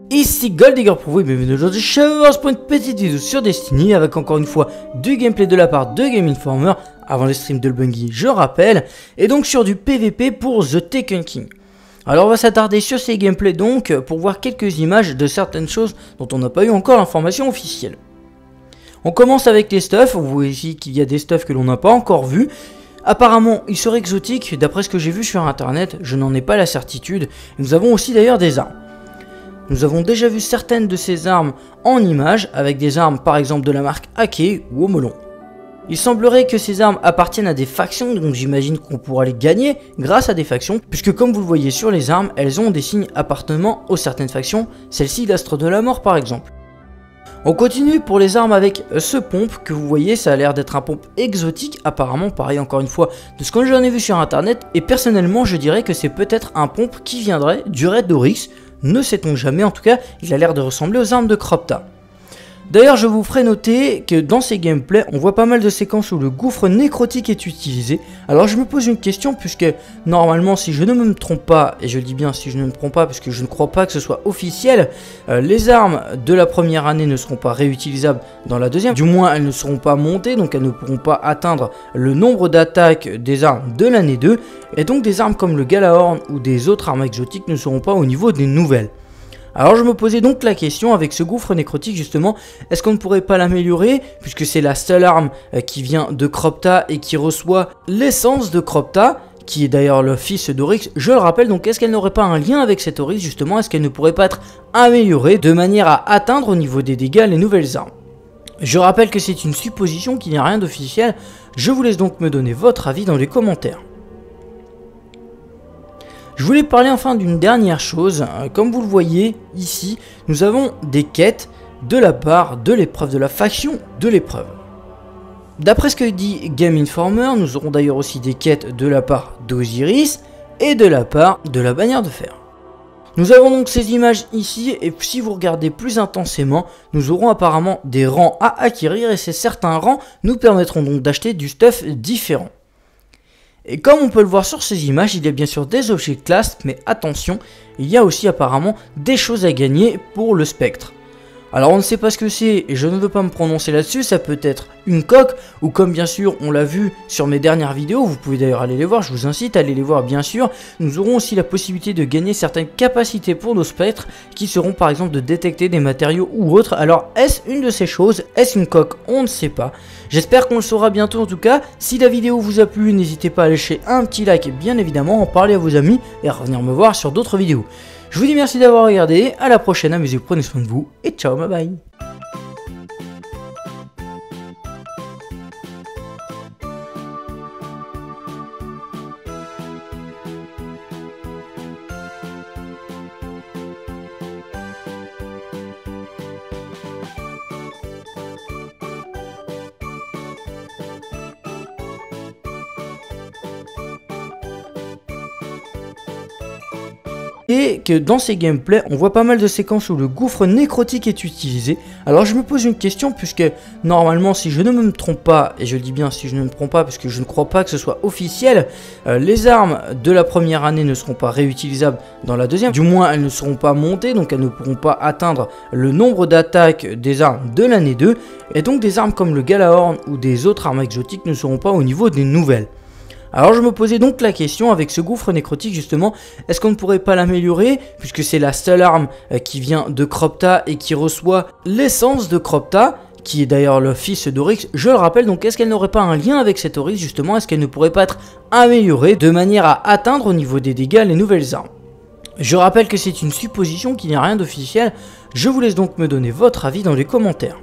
Ici Goldigger pour vous et bienvenue aujourd'hui chez Wars pour une petite vidéo sur Destiny avec encore une fois du gameplay de la part de Game Informer avant les streams de Bungie, je rappelle, et donc sur du PVP pour The Taken King. Alors on va s'attarder sur ces gameplays donc pour voir quelques images de certaines choses dont on n'a pas eu encore l'information officielle. On commence avec les stuffs, vous voyez ici qu'il y a des stuffs que l'on n'a pas encore vus. Apparemment ils seraient exotiques d'après ce que j'ai vu sur internet, je n'en ai pas la certitude. Nous avons aussi d'ailleurs des armes. Nous avons déjà vu certaines de ces armes en images, avec des armes par exemple de la marque Hake ou Omolon. Il semblerait que ces armes appartiennent à des factions, donc j'imagine qu'on pourra les gagner grâce à des factions, puisque comme vous le voyez sur les armes, elles ont des signes appartenant aux certaines factions, celle-ci l'astre de la mort par exemple. On continue pour les armes avec ce pompe que vous voyez, ça a l'air d'être un pompe exotique, apparemment pareil encore une fois de ce que j'en ai vu sur internet, et personnellement je dirais que c'est peut-être un pompe qui viendrait du raid d'Oryx. Ne sait-on jamais, en tout cas, il a l'air de ressembler aux armes de Cropta. D'ailleurs, je vous ferai noter que dans ces gameplays, on voit pas mal de séquences où le gouffre nécrotique est utilisé. Alors je me pose une question, puisque normalement, si je ne me trompe pas, et je dis bien si je ne me trompe pas, parce que je ne crois pas que ce soit officiel, les armes de la première année ne seront pas réutilisables dans la deuxième. Du moins, elles ne seront pas montées, donc elles ne pourront pas atteindre le nombre d'attaques des armes de l'année 2. Et donc des armes comme le Gjallarhorn ou des autres armes exotiques ne seront pas au niveau des nouvelles. Alors je me posais donc la question avec ce gouffre nécrotique justement, est-ce qu'on ne pourrait pas l'améliorer puisque c'est la seule arme qui vient de Cropta et qui reçoit l'essence de Cropta, qui est d'ailleurs le fils d'Oryx, je le rappelle, donc est-ce qu'elle n'aurait pas un lien avec cet Oryx justement, est-ce qu'elle ne pourrait pas être améliorée de manière à atteindre au niveau des dégâts les nouvelles armes? Je rappelle que c'est une supposition, qu'il n'y a rien d'officiel, je vous laisse donc me donner votre avis dans les commentaires. Je voulais parler enfin d'une dernière chose, comme vous le voyez ici, nous avons des quêtes de la part de l'épreuve de la faction de l'épreuve. D'après ce que dit Game Informer, nous aurons d'ailleurs aussi des quêtes de la part d'Osiris et de la part de la bannière de fer. Nous avons donc ces images ici et si vous regardez plus intensément, nous aurons apparemment des rangs à acquérir et ces certains rangs nous permettront donc d'acheter du stuff différent. Et comme on peut le voir sur ces images, il y a bien sûr des objets de classe, mais attention, il y a aussi apparemment des choses à gagner pour le spectre. Alors on ne sait pas ce que c'est et je ne veux pas me prononcer là-dessus, ça peut être une coque ou comme bien sûr on l'a vu sur mes dernières vidéos, vous pouvez d'ailleurs aller les voir, je vous incite à aller les voir bien sûr. Nous aurons aussi la possibilité de gagner certaines capacités pour nos spectres qui seront par exemple de détecter des matériaux ou autres. Alors est-ce une de ces choses, est-ce une coque, on ne sait pas. J'espère qu'on le saura bientôt en tout cas. Si la vidéo vous a plu, n'hésitez pas à lâcher un petit like bien évidemment, en parler à vos amis et à revenir me voir sur d'autres vidéos. Je vous dis merci d'avoir regardé, à la prochaine, amusez-vous, prenez soin de vous et ciao, bye bye. Et que dans ces gameplays, on voit pas mal de séquences où le gouffre nécrotique est utilisé. Alors je me pose une question puisque normalement si je ne me trompe pas, et je dis bien si je ne me trompe pas parce que je ne crois pas que ce soit officiel, les armes de la première année ne seront pas réutilisables dans la deuxième. Du moins elles ne seront pas montées, donc elles ne pourront pas atteindre le nombre d'attaques des armes de l'année 2. Et donc des armes comme le Gjallarhorn ou des autres armes exotiques ne seront pas au niveau des nouvelles. Alors je me posais donc la question avec ce gouffre nécrotique justement, est-ce qu'on ne pourrait pas l'améliorer puisque c'est la seule arme qui vient de Cropta et qui reçoit l'essence de Cropta, qui est d'ailleurs le fils d'Oryx, je le rappelle, donc est-ce qu'elle n'aurait pas un lien avec cet Oryx justement, est-ce qu'elle ne pourrait pas être améliorée de manière à atteindre au niveau des dégâts les nouvelles armes. Je rappelle que c'est une supposition, qu'il n'y a rien d'officiel, je vous laisse donc me donner votre avis dans les commentaires.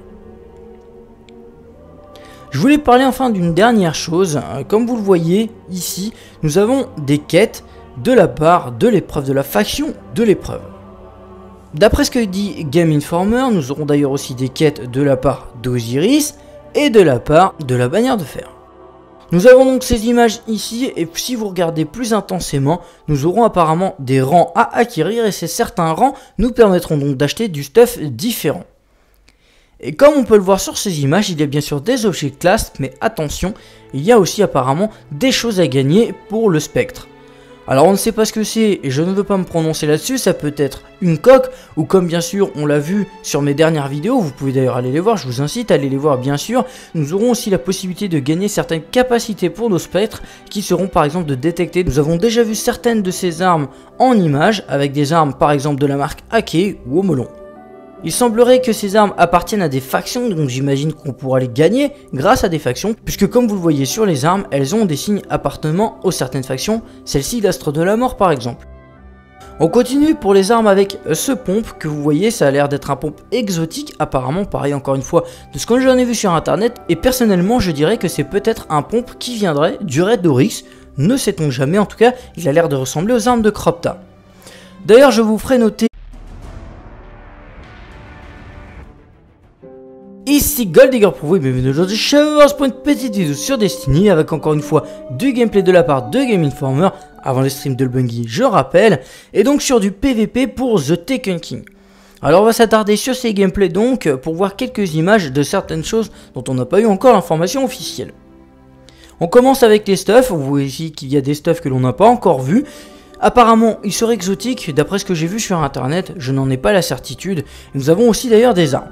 Je voulais parler enfin d'une dernière chose, comme vous le voyez ici, nous avons des quêtes de la part de l'épreuve de la faction de l'épreuve. D'après ce que dit Game Informer, nous aurons d'ailleurs aussi des quêtes de la part d'Osiris et de la part de la bannière de fer. Nous avons donc ces images ici et si vous regardez plus intensément, nous aurons apparemment des rangs à acquérir et ces certains rangs nous permettront donc d'acheter du stuff différent. Et comme on peut le voir sur ces images, il y a bien sûr des objets de classe, mais attention, il y a aussi apparemment des choses à gagner pour le spectre. Alors on ne sait pas ce que c'est et je ne veux pas me prononcer là-dessus, ça peut être une coque ou comme bien sûr on l'a vu sur mes dernières vidéos, vous pouvez d'ailleurs aller les voir, je vous incite à aller les voir bien sûr. Nous aurons aussi la possibilité de gagner certaines capacités pour nos spectres qui seront par exemple de détecter. Nous avons déjà vu certaines de ces armes en images avec des armes par exemple de la marque Ake ou Omolon. Il semblerait que ces armes appartiennent à des factions, donc j'imagine qu'on pourra les gagner grâce à des factions, puisque comme vous le voyez sur les armes, elles ont des signes appartenant aux certaines factions, celle-ci l'astre de la mort par exemple. On continue pour les armes avec ce pompe que vous voyez, ça a l'air d'être un pompe exotique, apparemment pareil encore une fois de ce que j'en ai vu sur internet, et personnellement je dirais que c'est peut-être un pompe qui viendrait du raid d'Oryx, ne sait-on jamais, en tout cas il a l'air de ressembler aux armes de Cropta. D'ailleurs je vous ferai noter. Ici Goldigger pour vous et bienvenue aujourd'hui chez Wars pour une petite vidéo sur Destiny avec encore une fois du gameplay de la part de Game Informer avant les streams de Bungie, je rappelle, et donc sur du PVP pour The Taken King. Alors on va s'attarder sur ces gameplays donc pour voir quelques images de certaines choses dont on n'a pas eu encore l'information officielle. On commence avec les stuffs, vous voyez ici qu'il y a des stuffs que l'on n'a pas encore vus. Apparemment ils seraient exotiques d'après ce que j'ai vu sur internet, je n'en ai pas la certitude, nous avons aussi d'ailleurs des armes.